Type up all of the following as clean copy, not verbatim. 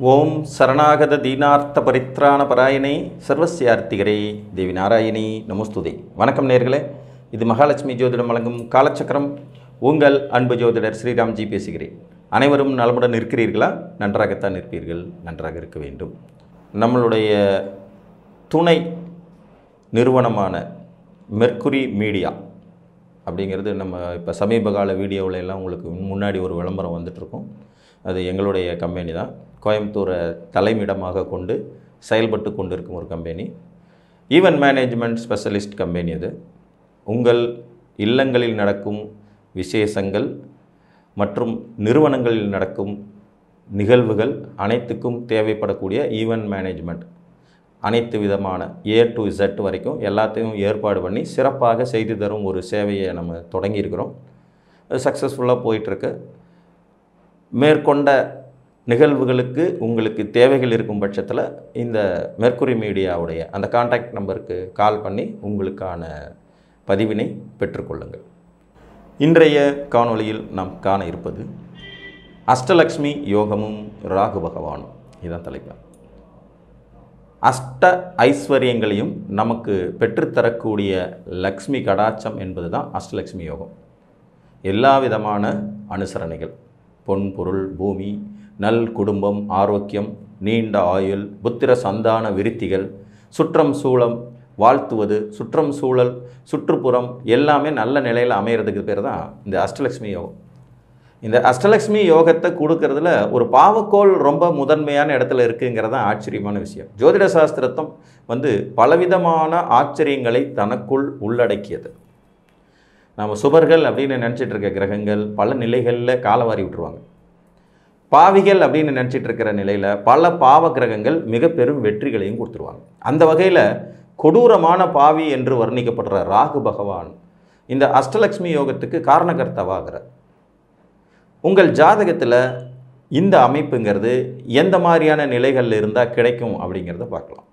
ஓம் சரணாகத தீனார்த்த பரித்ராண பராயணை சர்வசியார்த்திகரே தேவி நாராயணி நமஸ்துதே. வணக்கம் நேர்களே, இது மகாலட்சுமி ஜோதிடம் வழங்கும் காலச்சக்கரம். உங்கள் அன்பு ஜோதிடர் ஸ்ரீராம்ஜி பேசுகிறேன். அனைவரும் நலமுடன் இருக்கிறீர்களா? நன்றாகத்தான் இருப்பீர்கள், நன்றாக இருக்க வேண்டும். நம்மளுடைய துணை நிறுவனமான மெர்க்குரி மீடியா அப்படிங்கிறது நம்ம இப்போ சமீப கால வீடியோவில் எல்லாம் உங்களுக்கு முன்னாடி ஒரு விளம்பரம் வந்துட்டுருக்கோம். அது எங்களுடைய கம்பெனி தான். கோயம்புத்தூரை தலைமையிடமாக கொண்டு செயல்பட்டு கொண்டிருக்கும் ஒரு company. Event management specialist company அது. உங்கள் இல்லங்களில் நடக்கும் விசேஷங்கள் மற்றும் நிறுவனங்களில் நடக்கும் நிகழ்வுகள் அனைத்துக்கும் தேவைப்படக்கூடிய ஈவென்ட் மேனேஜ்மெண்ட் அனைத்து விதமான A to Z வரைக்கும் எல்லாத்தையும் ஏற்பாடு பண்ணி சிறப்பாக செய்து தரும் ஒரு சேவையை நம்ம தொடங்கியிருக்கிறோம். சக்ஸஸ்ஃபுல்லாக போயிட்டுருக்கு. மேற்கொண்ட நிகழ்வுகளுக்கு உங்களுக்கு தேவைகள் இருக்கும் பட்சத்தில் இந்த மெர்க்குரி மீடியாவுடைய அந்த கான்டாக்ட் நம்பருக்கு கால் பண்ணி உங்களுக்கான பதிவினை பெற்றுக்கொள்ளுங்கள். இன்றைய காணொளியில் நாம் காண இருப்பது அஷ்டலக்ஷ்மி யோகமும் ராகு பகவானும். இதுதான் தலைப்பு. அஷ்ட ஐஸ்வர்யங்களையும் நமக்கு பெற்றுத்தரக்கூடிய லக்ஷ்மி கடாட்சம் என்பது தான் அஷ்டலக்ஷ்மி யோகம். எல்லா விதமான அனுசரணைகள், பொன் பொருள் பூமி, நல் குடும்பம், ஆரோக்கியம், நீண்ட ஆயுள், புத்திர சந்தான விருத்திகள், சுற்றம் சூழம் வாழ்த்துவது, சுற்றம் சூழல் சுற்றுப்புறம் எல்லாமே நல்ல நிலையில் அமைகிறதுக்கு பேர் தான் இந்த அஷ்டலக்ஷ்மி யோகம். இந்த அஷ்டலக்ஷ்மி யோகத்தை கொடுக்கறதுல ஒரு பாவக்கோள் ரொம்ப முதன்மையான இடத்துல இருக்குங்கிறது தான் ஆச்சரியமான விஷயம். ஜோதிட சாஸ்திரத்தம் பலவிதமான ஆச்சரியங்களை தனக்குள் உள்ளடக்கியது. நம்ம சுபர்கள் அப்படின்னு நினச்சிட்டு இருக்க கிரகங்கள் பல நிலைகளில் காலவாரி விட்டுருவாங்க. பாவிகள் அப்படின்னு நினச்சிட்டு இருக்கிற நிலையில் பல பாவ கிரகங்கள் மிக பெரும் வெற்றிகளையும் கொடுத்துருவாங்க. அந்த வகையில் கொடூரமான பாவி என்று வர்ணிக்கப்படுற ராகு பகவான் இந்த அஷ்டலக்ஷ்மி யோகத்துக்கு காரணகர்த்தாவாகிறார். உங்கள் ஜாதகத்தில் இந்த அமைப்புங்கிறது எந்த மாதிரியான நிலைகளில் இருந்தால் கிடைக்கும் அப்படிங்கிறத பார்க்கலாம்.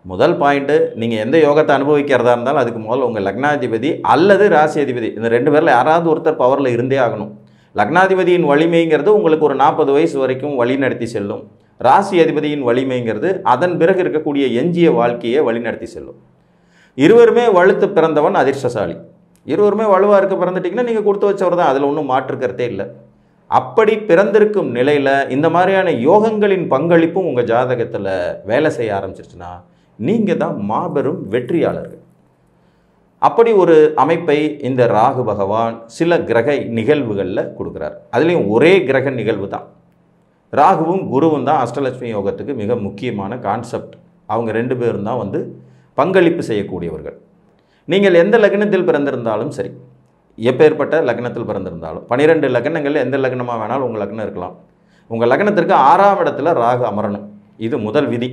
முதல் பாயிண்ட்டு, நீங்கள் எந்த யோகத்தை அனுபவிக்கிறதா இருந்தாலும் அதுக்கு முதல்ல உங்கள் லக்னாதிபதி அல்லது ராசி அதிபதி, இந்த ரெண்டு பேரில் யாராவது ஒருத்தர் பவரில் இருந்தே ஆகணும். லக்னாதிபதியின் வலிமைங்கிறது உங்களுக்கு ஒரு 40 வயசு வரைக்கும் வழி நடத்தி செல்லும். ராசி அதிபதியின் வலிமைங்கிறது அதன் பிறகு இருக்கக்கூடிய எஞ்சிய வாழ்க்கையை வழிநடத்தி செல்லும். இருவருமே வலுத்து பிறந்தவன் அதிர்ஷ்டசாலி. இருவருமே வலுவாக இருக்க பிறந்துட்டிங்கன்னா நீங்கள் கொடுத்து வச்சவர் தான், அதில் ஒன்றும் மாற்றுக்கிறதே இல்லை. அப்படி பிறந்திருக்கும் நிலையில் இந்த மாதிரியான யோகங்களின் பங்களிப்பும் உங்கள் ஜாதகத்தில் வேலை செய்ய ஆரம்பிச்சிருச்சுன்னா நீங்கள் தான் மாபெரும் வெற்றியாளர்கள். அப்படி ஒரு அமைப்பை இந்த ராகு பகவான் சில கிரக நிகழ்வுகளில் கொடுக்குறார். அதுலேயும் ஒரே கிரக நிகழ்வு தான். ராகுவும் குருவும் தான் அஷ்டலட்சுமி யோகத்துக்கு மிக முக்கியமான கான்செப்ட். அவங்க ரெண்டு பேரும் தான் பங்களிப்பு செய்யக்கூடியவர்கள். நீங்கள் எந்த லக்னத்தில் பிறந்திருந்தாலும் சரி, எப்பேற்பட்ட லக்னத்தில் பிறந்திருந்தாலும் 12 லக்னங்களில் எந்த லக்னமாக வேணாலும் உங்கள் லக்னம் இருக்கலாம். உங்கள் லக்னத்திற்கு 6ஆம் இடத்துல ராகு அமரணும். இது முதல் விதி.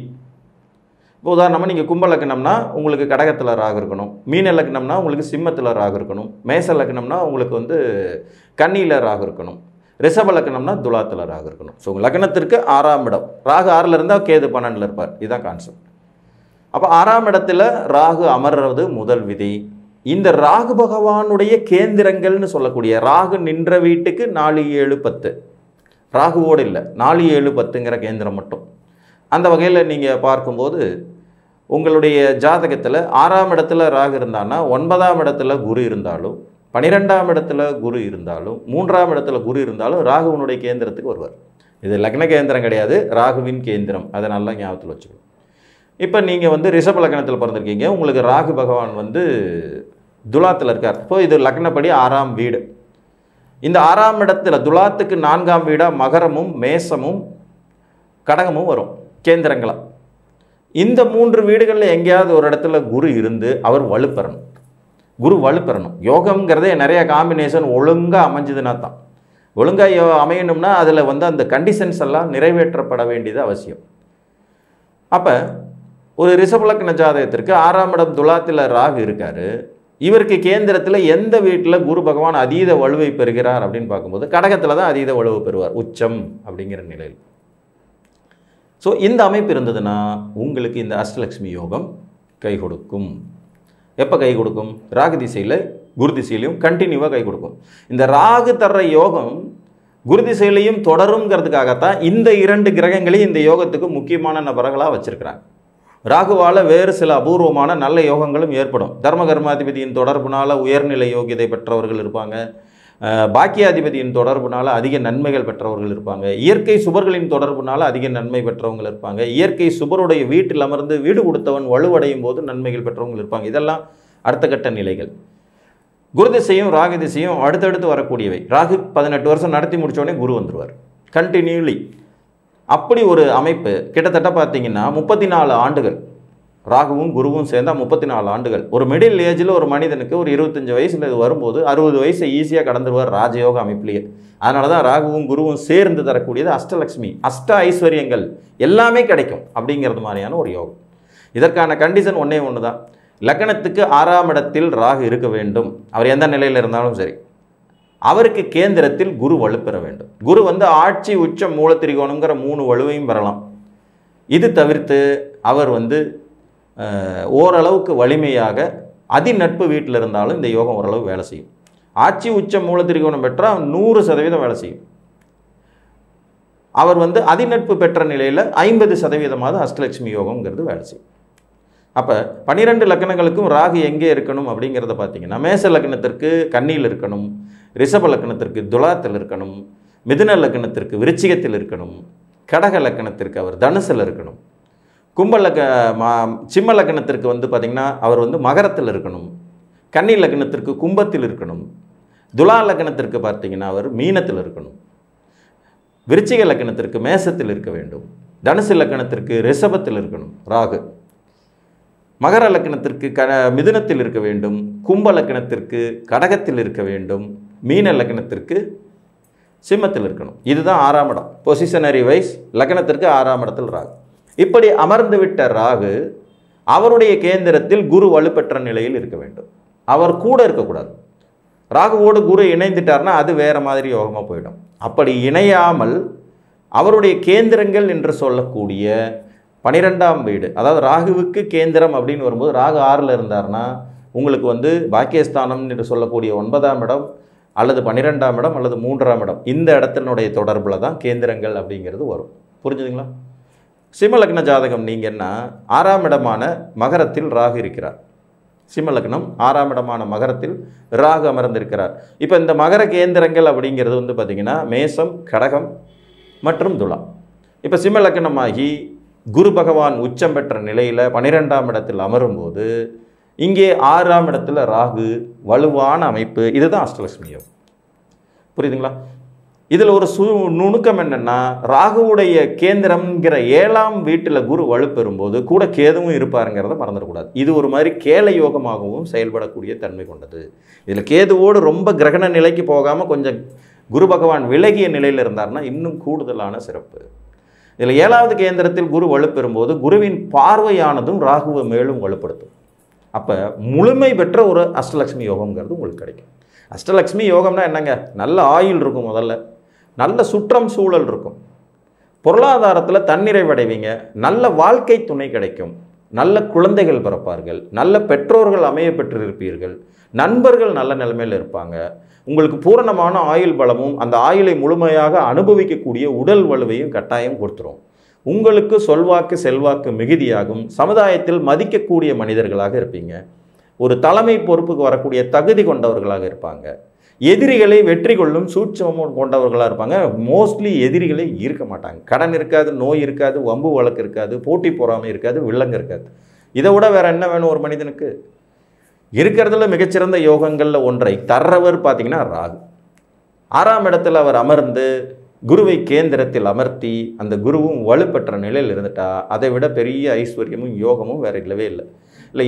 இப்போ உதாரணமாக நீங்கள் கும்ப லக்னம்னா உங்களுக்கு கடகத்தில் ராகு இருக்கணும். மீன லக்னம்னா உங்களுக்கு சிம்மத்தில் ராகு இருக்கணும். மேச லக்னம்னா உங்களுக்கு கன்னியில் ராகு இருக்கணும். ரிஷப லக்னம்னா துலாத்தில் ராகு இருக்கணும். ஸோ உங்கள் லக்னத்திற்கு 6ஆம் இடம். ராகு 6ல் இருந்தால் கேது 12ல் இருப்பார். இதுதான் கான்செப்ட். அப்போ 6ஆம் இடத்துல ராகு அமர்றது முதல் விதி. இந்த ராகு பகவானுடைய கேந்திரங்கள்னு சொல்லக்கூடிய ராகு நின்ற வீட்டுக்கு 4, 7, 10 ராகுவோடு இல்லை, 4, 7, 10ங்கிற கேந்திரம் மட்டும். அந்த வகையில் நீங்கள் பார்க்கும்போது உங்களுடைய ஜாதகத்தில் 6ஆம் இடத்துல ராகு இருந்தான்னா 9ஆம் இடத்துல குரு இருந்தாலும் 12ஆம் இடத்துல குரு இருந்தாலும் 3ஆம் இடத்துல குரு இருந்தாலும் ராகுவனுடைய கேந்திரத்துக்கு வருவார். இது லக்ன கேந்திரம் கிடையாது, ராகுவின் கேந்திரம். அதை நல்லா ஞாபகத்தில் வச்சுக்கணும். இப்போ நீங்கள் ரிஷப லக்னத்தில் பிறந்திருக்கீங்க. உங்களுக்கு ராகு பகவான் துலாத்தில் இருக்கார். இப்போ இது லக்னப்படி 6ஆம் வீடு. இந்த 6ஆம் இடத்துல துலாத்துக்கு 4ஆம் வீடாக மகரமும் மேசமும் கடகமும் வரும் கேந்திரங்களாக. இந்த 3 வீடுகளில் எங்கேயாவது ஒரு இடத்துல குரு இருந்து அவர் வலுப்பெறணும். குரு வலுப்பெறணும். யோகம்ங்கிறதே நிறைய காம்பினேஷன் ஒழுங்காக அமைஞ்சதுன்னா தான். ஒழுங்காக அமையணும்னா அதில் அந்த கண்டிஷன்ஸ் எல்லாம் நிறைவேற்றப்பட வேண்டியது அவசியம். அப்போ ஒரு ரிஷப லக்ன ஜாதகத்திற்கு 6ஆம் இடம் துலாத்தில் ராகு இருக்கார். இவருக்கு கேந்திரத்தில் எந்த வீட்டில் குரு பகவான் அதீத வலுவை பெறுகிறார் அப்படின்னு பார்க்கும்போது கடகத்தில் தான் அதீத வலுவை பெறுவார், உச்சம் அப்படிங்கிற நிலையில். ஸோ இந்த அமைப்பு இருந்ததுன்னா உங்களுக்கு இந்த அஷ்டலக்ஷ்மி யோகம் கை கொடுக்கும். எப்போ கை கொடுக்கும்? ராகு திசையில் குரு திசையிலையும் கண்டினியூவாக கை கொடுக்கும். இந்த ராகு தர்ற யோகம் குரு திசையிலையும் தொடருங்கிறதுக்காகத்தான் இந்த 2 கிரகங்களையும் இந்த யோகத்துக்கு முக்கியமான நபர்களாக வச்சிருக்கிறாங்க. ராகுவால் வேறு சில அபூர்வமான நல்ல யோகங்களும் ஏற்படும். தர்ம கர்மாதிபதியின் தொடர்புனால உயர்நிலை யோகியதை பெற்றவர்கள் இருப்பாங்க. பாக்கியாதிபதியின் தொடர்புனால அதிக நன்மைகள் பெற்றவர்கள் இருப்பாங்க. இயற்கை சுபர்களின் தொடர்புனால அதிக நன்மை பெற்றவங்க இருப்பாங்க. இயற்கை சுபருடைய வீட்டில் அமர்ந்து வீடு கொடுத்தவன் வலுவடையும் போது நன்மைகள் பெற்றவங்க இருப்பாங்க. இதெல்லாம் அடுத்த கட்ட நிலைகள். குரு திசையும் ராகு திசையும் அடுத்தடுத்து வரக்கூடியவை. ராகு 18 வருஷம் நடத்தி முடித்தோடனே குரு வந்துடுவார் கண்டினியூலி. அப்படி ஒரு அமைப்பு கிட்டத்தட்ட பார்த்தீங்கன்னா 34 ஆண்டுகள். ராகுவும் குருவும் சேர்ந்தால் 34 ஆண்டுகள். ஒரு மிடில் ஏஜில் ஒரு மனிதனுக்கு ஒரு 25 வயசில் இது வரும்போது 60 வயசை ஈஸியாக கடந்துருவார் ராஜயோக அமைப்பிலேயே. அதனால தான் ராகுவும் குருவும் சேர்ந்து தரக்கூடியது அஷ்டலக்ஷ்மி, அஷ்ட ஐஸ்வர்யங்கள் எல்லாமே கிடைக்கும் அப்படிங்கிறது மாதிரியான ஒரு யோகம். இதற்கான கண்டிஷன் ஒன்றே ஒன்று தான். லக்னத்துக்கு 6ஆம் இடத்தில் ராகு இருக்க வேண்டும். அவர் எந்த நிலையில் இருந்தாலும் சரி. அவருக்கு கேந்திரத்தில் குரு வலுப்பெற வேண்டும். குரு ஆட்சி உச்சம் மூலத்திரிகோணங்கிற 3 வலுவையும் பெறலாம். இது தவிர்த்து அவர் ஓரளவுக்கு வலிமையாக அதிநட்பு வீட்டில் இருந்தாலும் இந்த யோகம் ஓரளவு வேலை செய்யும். ஆட்சி உச்சம் மூலத்திரிகோணம் பெற்றால் 100% வேலை செய்யும். அவர் அதிநட்பு பெற்ற நிலையில் 50% அஷ்டலட்சுமி யோகம்ங்கிறது வேலை செய்யும். அப்போ 12 லக்னங்களுக்கும் ராகு எங்கே இருக்கணும் அப்படிங்கிறத பார்த்தீங்கன்னா, மேச லக்னத்திற்கு கன்னியில் இருக்கணும், ரிஷப லக்னத்திற்கு துலாத்தில் இருக்கணும், மிதுன லக்னத்திற்கு விருச்சிகத்தில் இருக்கணும், கடக லக்னத்திற்கு அவர் தனுசில் இருக்கணும், சிம்ம லக்னத்திற்கு பார்த்தீங்கன்னா அவர் மகரத்தில் இருக்கணும், கன்னி லக்னத்திற்கு கும்பத்தில் இருக்கணும், துலா லக்னத்திற்கு பார்த்தீங்கன்னா அவர் மீனத்தில் இருக்கணும், விருச்சிக லக்னத்திற்கு மேசத்தில் இருக்க வேண்டும், தனுசு லக்னத்திற்கு ரிஷபத்தில் இருக்கணும் ராகு, மகர லக்னத்திற்கு மிதுனத்தில் இருக்க வேண்டும், கும்ப லக்னத்திற்கு கடகத்தில் இருக்க வேண்டும், மீன லக்னத்திற்கு சிம்மத்தில் இருக்கணும். இதுதான் 6ஆம் இடம். பொசிஷனரி வைஸ் லக்னத்திற்கு 6ஆம் இடத்தில் ராகு. இப்படி அமர்ந்து விட்ட ராகு அவருடைய கேந்திரத்தில் குரு வலுப்பெற்ற நிலையில் இருக்க வேண்டும். அவர் கூட இருக்கக்கூடாது. ராகுவோடு குரு இணைந்துட்டார்னா அது வேற மாதிரி யோகமாக போயிடும். அப்படி இணையாமல் அவருடைய கேந்திரங்கள் என்று சொல்லக்கூடிய 12ஆம் வீடு, அதாவது ராகுவுக்கு கேந்திரம் அப்படின்னு வரும்போது ராகு 6ல் இருந்தார்னா உங்களுக்கு பாக்கியஸ்தானம் என்று சொல்லக்கூடிய 9ஆம் இடம் அல்லது 12ஆம் இடம் அல்லது 3ஆம் இடம், இந்த இடத்தினுடைய தொடர்பில் தான் கேந்திரங்கள் அப்படிங்கிறது வரும். புரிஞ்சுதுங்களா? சிம்ம லக்ன ஜாதகம் நீங்கன்னா 6ஆம் இடமான மகரத்தில் ராகு இருக்கிறார். சிம்ம லக்னம் 6ஆம் இடமான மகரத்தில் ராகு அமர்ந்திருக்கிறார். இப்போ இந்த மகர கேந்திரங்கள் அப்படிங்கிறது பார்த்தீங்கன்னா மேசம், கடகம் மற்றும் துலா. இப்போ சிம்ம லக்னமாகி குரு பகவான் உச்சம் பெற்ற நிலையில் 12ஆம் இடத்தில் அமரும்போது இங்கே 6ஆம் இடத்துல ராகு வலுவான அமைப்பு. இதுதான் அஷ்டலட்சுமி யோகம். புரியுதுங்களா? இதில் ஒரு நுணுக்கம் என்னென்னா, ராகுவுடைய கேந்திரம்ங்கிற 7ஆம் வீட்டில் குரு வலுப்பெறும்போது கூட கேதுவும் இருப்பாருங்கிறத மறந்துடக்கூடாது. இது ஒரு மாதிரி கேள யோகமாகவும் செயல்படக்கூடிய தன்மை கொண்டது. இதில் கேதுவோடு ரொம்ப கிரகண நிலைக்கு போகாமல் கொஞ்சம் குரு பகவான் விலகிய நிலையில் இருந்தார்னா இன்னும் கூடுதலான சிறப்பு. இதில் 7வது கேந்திரத்தில் குரு வலுப்பெறும்போது குருவின் பார்வையானதும் ராகுவை மேலும் வலுப்படுத்தும். அப்போ முழுமை பெற்ற ஒரு அஷ்டலட்சுமி யோகம்ங்கிறது உங்களுக்கு கிடைக்கும். அஷ்டலட்சுமி யோகம்னா என்னங்க? நல்ல ஆயுள் இருக்கும், முதல்ல நல்ல சுற்றம் சூழல் இருக்கும், பொருளாதாரத்தில் தன்னிறைவடைவீங்க, நல்ல வாழ்க்கை துணை கிடைக்கும், நல்ல குழந்தைகள் பிறப்பார்கள், நல்ல பெற்றோர்கள் அமைய பெற்றிருப்பீர்கள், நண்பர்கள் நல்ல நிலைமையில் இருப்பாங்க, உங்களுக்கு பூரணமான ஆயுள் பலமும் அந்த ஆயுளை முழுமையாக அனுபவிக்கக்கூடிய உடல் வலுவையும் கட்டாயம் கொடுத்துரும். உங்களுக்கு சொல்வாக்கு செல்வாக்கு மிகுதியாகும், சமுதாயத்தில் மதிக்கக்கூடிய மனிதர்களாக இருப்பீங்க, ஒரு தலைமை பொறுப்புக்கு வரக்கூடிய தகுதி கொண்டவர்களாக இருப்பாங்க, எதிரிகளை வெற்றி கொள்ளும் சூட்சமும் கொண்டவர்களாக இருப்பாங்க. மோஸ்ட்லி எதிரிகளே இருக்க மாட்டாங்க. கடன் இருக்காது, நோய் இருக்காது, வம்பு வழக்கு இருக்காது, போட்டி பொறாமை இருக்காது, வில்லங்க இருக்காது. இதை விட வேற என்ன வேணும் ஒரு மனிதனுக்கு? இருக்கிறதுல மிகச்சிறந்த யோகங்களில் ஒன்றை தர்றவர் பார்த்தீங்கன்னா ராகு. 6ஆம் இடத்தில் அவர் அமர்ந்து குருவை கேந்திரத்தில் அமர்த்தி அந்த குருவும் வலுப்பெற்ற நிலையில் இருந்துட்டா அதை விட பெரிய ஐஸ்வர்யமும் யோகமும் வேற இல்லவே இல்லை.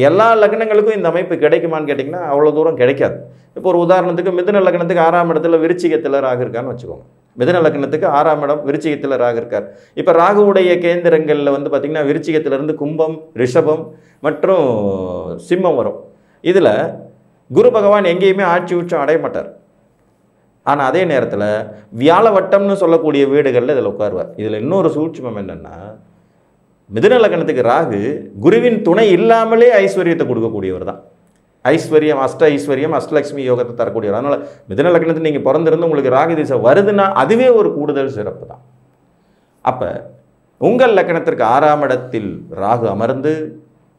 எல்லா லக்னங்களுக்கும் இந்த அமைப்பு கிடைக்குமான்னு கேட்டிங்கன்னா அவ்வளோ தூரம் கிடைக்காது. இப்போ ஒரு உதாரணத்துக்கு மிதுன லக்னத்துக்கு 6ஆம் இடத்துல விருச்சிகத்தில் ராகு இருக்கான்னு வச்சுக்கோங்க. மிதுன லக்னத்துக்கு 6ஆம் இடம் விருச்சிகத்தில் ராகு இருக்கார். இப்போ ராகுவுடைய கேந்திரங்களில் பார்த்திங்கன்னா விருச்சிகத்திலிருந்து கும்பம், ரிஷபம் மற்றும் சிம்மம் வரும். இதில் குரு பகவான் எங்கேயுமே ஆட்சி உச்சம் அடைய மாட்டார். ஆனால் அதே நேரத்தில் வியாழவட்டம்னு சொல்லக்கூடிய வீடுகளில் இதில் உட்காருவார். இதில் இன்னொரு சூட்சுமம் என்னென்னா, மிதுன லக்னத்துக்கு ராகு குருவின் துணை இல்லாமலே ஐஸ்வர்யத்தை கொடுக்கக்கூடியவர் தான். ஐஸ்வர்யம், அஷ்ட ஐஸ்வர்யம், அஷ்டலக்ஷ்மி யோகத்தை தரக்கூடியவர். அதனால் மிதுன லக்னத்தில் நீங்கள் பிறந்திருந்து உங்களுக்கு ராகு திசை வருதுன்னா அதுவே ஒரு கூடுதல் சிறப்பு தான். அப்போ உங்கள் லக்னத்திற்கு 6ஆம் இடத்தில் ராகு அமர்ந்து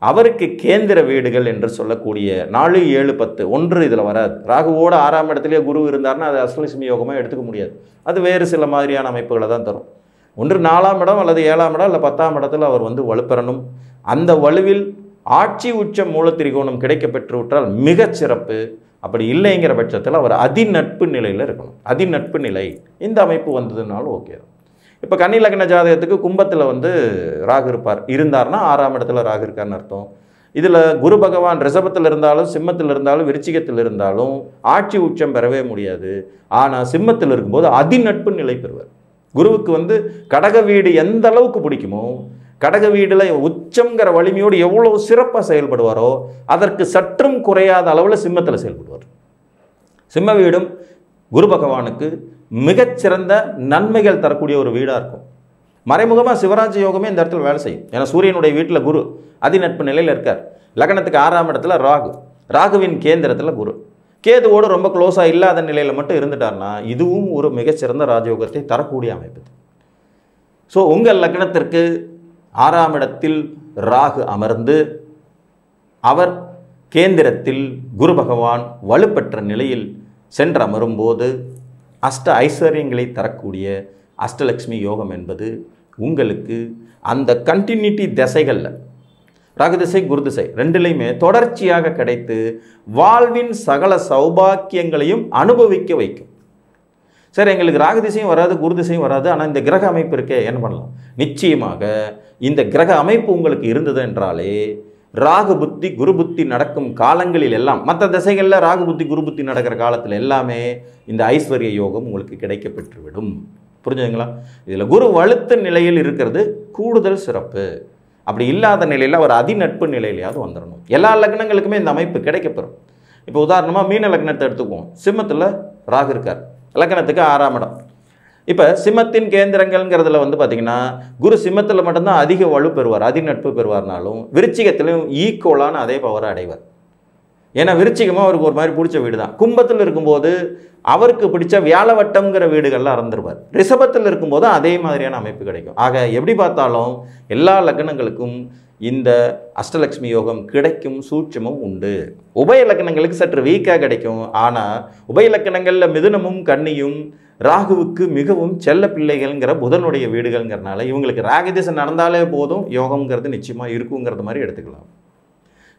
அவருக்கு கேந்திர வீடுகள் என்று சொல்லக்கூடிய 4, 7, 10 ஒன்று இதில் வராது. ராகுவோடு 6ஆம் இடத்துலேயே குரு இருந்தார்னா அது அஷ்டலட்சுமி யோகமாக எடுத்துக்க முடியாது. அது வேறு சில மாதிரியான அமைப்புகளை தான் தரும். ஒன்று 4ஆம் இடம் அல்லது 7ஆம் இடம் இல்லை 10ஆம் இடத்தில் அவர் வலுப்பெறணும். அந்த வலுவில் ஆட்சி உச்சம் மூலத்திரிகோணம் கிடைக்க பெற்றுவிட்டால் மிகச்சிறப்பு. அப்படி இல்லைங்கிற பட்சத்தில் அவர் அதிநட்பு நிலையில் இருக்கணும். அதிநட்பு நிலை இந்த அமைப்பு வந்ததுனாலும் ஓகே தான். இப்போ கன்னி லக்ன ஜாதகத்துக்கு கும்பத்தில் ராகு இருந்தார்னா 6ஆம் இடத்துல ராகு இருக்கார்னு அர்த்தம். இதில் குரு பகவான் ரிஷபத்தில் இருந்தாலும் சிம்மத்தில் இருந்தாலும் விருச்சிகத்தில் இருந்தாலும் ஆட்சி உச்சம் பெறவே முடியாது. ஆனால் சிம்மத்தில் இருக்கும்போது அதிநட்பு நிலை பெறுவார். குருவுக்கு கடக வீடு எந்த அளவுக்கு பிடிக்குமோ, கடக வீடில் உச்சங்கிற வலிமையோடு எவ்வளோ சிறப்பாக செயல்படுவாரோ அதற்கு சற்றும் குறையாத அளவில் சிம்மத்தில் செயல்படுவார். சிம்ம வீடும் குரு பகவானுக்கு மிகச்சிறந்த நன்மைகள் தரக்கூடிய ஒரு வீடாக இருக்கும். மறைமுகமாக சிவராஜ் யோகமே இந்த இடத்துல வேலை செய்யும். ஏன்னா சூரியனுடைய வீட்டில் குரு அதிநட்பு நிலையில் இருக்கார். லக்னத்துக்கு 6ஆம் இடத்துல ராகு, ராகுவின் கேந்திரத்தில் குரு, கேதுவோடு ரொம்ப க்ளோஸாக இல்லாத நிலையில் மட்டும் இருந்துட்டார்னா இதுவும் ஒரு மிகச்சிறந்த ராஜயோகத்தை தரக்கூடிய அமைப்பு. ஸோ உங்கள் லக்னத்திற்கு 6ஆம் இடத்தில் ராகு அமர்ந்து அவர் கேந்திரத்தில் குரு பகவான் வலுப்பெற்ற நிலையில் சென்று அமரும்போது அஷ்ட ஐஸ்வர்யங்களை தரக்கூடிய அஷ்டலக்ஷ்மி யோகம் என்பது உங்களுக்கு அந்த கண்டினியூட்டி திசைகளில் ராகு திசை குரு திசை ரெண்டுலையுமே தொடர்ச்சியாக கிடைத்து வாழ்வின் சகல சௌபாக்கியங்களையும் அனுபவிக்க வைக்கும். சரி, எங்களுக்கு ராகு திசையும் வராது குரு திசையும் வராது, ஆனால் இந்த கிரக அமைப்பு இருக்கே என்ன பண்ணலாம்? நிச்சயமாக இந்த கிரக அமைப்பு உங்களுக்கு இருந்தது என்றாலே ராகு புத்தி குரு புத்தி நடக்கும் காலங்களில் எல்லாம், மற்ற திசைகளில் ராகு புத்தி குரு புத்தி நடக்கிற காலத்தில் எல்லாமே இந்த ஐஸ்வர்ய யோகம் உங்களுக்கு கிடைக்க பெற்றுவிடும். புரிஞ்சுதுங்களா? இதில் குரு வலுத்த நிலையில் இருக்கிறது கூடுதல் சிறப்பு. அப்படி இல்லாத நிலையில் அவர் அதிநட்பு நிலையிலையாவது வந்துடணும். எல்லா லக்னங்களுக்குமே இந்த அமைப்பு கிடைக்கப்பெறும். இப்போ உதாரணமாக மீன லக்னத்தை எடுத்துக்குவோம். சிம்மத்தில் ராகு இருக்கார், லக்னத்துக்கு 6ஆம் இடம். இப்போ சிம்மத்தின் கேந்திரங்கள்ங்கிறதுல பார்த்தீங்கன்னா குரு சிம்மத்தில் மட்டும்தான் அதிக வலு பெறுவார், அதிநட்பு பெறுவார்னாலும் விருச்சிகத்திலும் ஈக்குவலான அதே பவரை அடைவார். ஏன்னா விருச்சிகமாக அவருக்கு ஒரு மாதிரி பிடிச்ச வீடு தான். கும்பத்தில் இருக்கும்போது அவருக்கு பிடிச்ச வியாழவட்டம்ங்கிற வீடுகள்லாம் அறந்துருவார். ரிஷபத்தில் இருக்கும்போது அதே மாதிரியான அமைப்பு கிடைக்கும். ஆக எப்படி பார்த்தாலும் எல்லா லக்னங்களுக்கும் இந்த அஷ்டலக்ஷ்மி யோகம் கிடைக்கும் சூட்சமும் உண்டு. உபய லக்னங்களுக்கு சற்று வீக்காக கிடைக்கும். ஆனால் உபய லக்னங்களில் மிதுனமும் கன்னியும் ராகுவுக்கு மிகவும் செல்ல பிள்ளைகள்ங்கிற புதனுடைய வீடுகள்ங்கிறனால இவங்களுக்கு ராகு திசை நடந்தாலே போதும், யோகம்ங்கிறது நிச்சயமாக இருக்குங்கிறது மாதிரி எடுத்துக்கலாம்.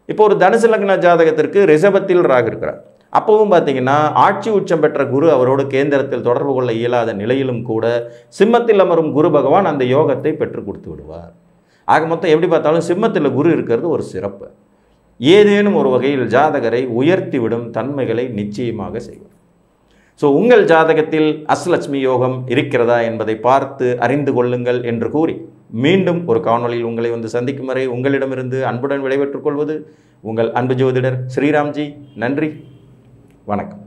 இப்போ ஒரு தனுசு லக்ன ஜாதகத்திற்கு ரிஷபத்தில் ராகு இருக்கிறார். அப்பவும் பார்த்தீங்கன்னா ஆட்சி உச்சம் பெற்ற குரு அவரோடு கேந்திரத்தில் தொடர்பு கொள்ள இயலாத நிலையிலும் கூட சிம்மத்தில் அமரும் குரு பகவான் அந்த யோகத்தை பெற்றுக் கொடுத்து விடுவார். ஆக மொத்தம் எப்படி பார்த்தாலும் சிம்மத்தில் குரு இருக்கிறது ஒரு சிறப்பு. ஏதேனும் ஒரு வகையில் ஜாதகரை உயர்த்திவிடும் தன்மைகளை நிச்சயமாக செய்வார். ஸோ உங்கள் ஜாதகத்தில் அஷ்டலட்சுமி யோகம் இருக்கிறதா என்பதை பார்த்து அறிந்து கொள்ளுங்கள் என்று கூறி மீண்டும் ஒரு காணொளியில் உங்களை சந்திக்கும் வரை உங்களிடமிருந்து அன்புடன் விடைபெற்றுக் கொள்வது உங்கள் அன்பு ஜோதிடர் ஸ்ரீராம்ஜி. நன்றி, வணக்கம்.